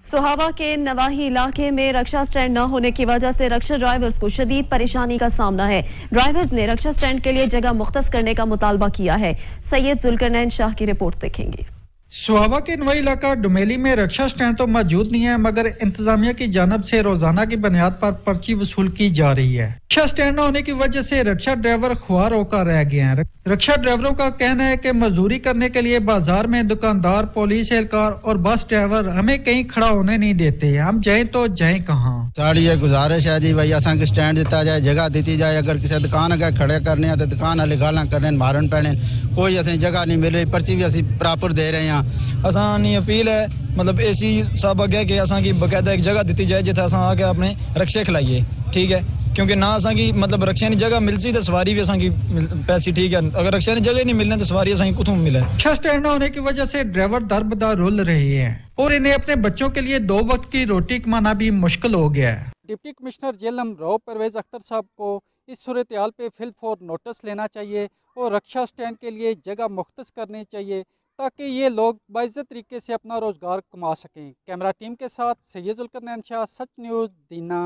सोहावा के नवाही इलाके में रक्षा स्टैंड न होने की वजह से रक्षा ड्राइवर्स को शदीद परेशानी का सामना है। ड्राइवर्स ने रक्षा स्टैंड के लिए जगह मुख्तस करने का मुतालबा किया है। सैयद जुल्करनैन शाह की रिपोर्ट देखेंगे। सोहावा के नवाही इलाका डुमेली में रक्षा स्टैंड तो मौजूद नहीं है, मगर इंतजामिया की जानब से रोजाना की बुनियाद पर पर्ची वसूल की जा रही है। रक्षा स्टैंड न होने की वजह से रक्षा ड्राइवर खुआर होकर रह गए हैं। रक्षा ड्राइवरों का कहना है कि मजदूरी करने के लिए बाजार में दुकानदार, पुलिस एहलकार और बस ड्राइवर हमें कहीं खड़ा होने नहीं देते। हम जाए तो जाए कहाँ। साड़ी ये गुजारिश है जी भाई, असा स्टैंड दिता जाए, जगह दी जाए। अगर किसी दुकान अगर खड़े करने तो दुकान वाले गाला करने मारन पैने, कोई असें जगह नहीं मिल रही। पर्ची भी असी प्रॉपर दे रहे हैं। असानी अपील है मतलब एसी साहब अगे कि असा की बकायदा एक जगह दी जाए जिथे असा आके अपने रक्षे खिलाइए, ठीक है। क्योंकि ना असा की मतलब रक्षा की जगह मिलती तो सवारी भी असा की पैसी, ठीक है। अगर रक्षा की जगह नहीं मिलने तो सवारी असा कुतों मिले। रक्षा स्टैंड न होने की वजह से ड्राइवर दर बदर रुल रहे हैं और इन्हें अपने बच्चों के लिए 2 वक्त की रोटी कमाना भी मुश्किल हो गया है। Deputy commissioner JLM Rao Parvez Akhtar साहब को इस सूरत हाल पे फिल फॉर नोटिस लेना चाहिए और रक्षा स्टैंड के लिए जगह मुख्तस करनी चाहिए ताकि ये लोग बाइज्जत तरीके से अपना रोजगार कमा सकें। कैमरा टीम के साथ सैयद जुल्करनैन शाह, सच न्यूज़, दीना।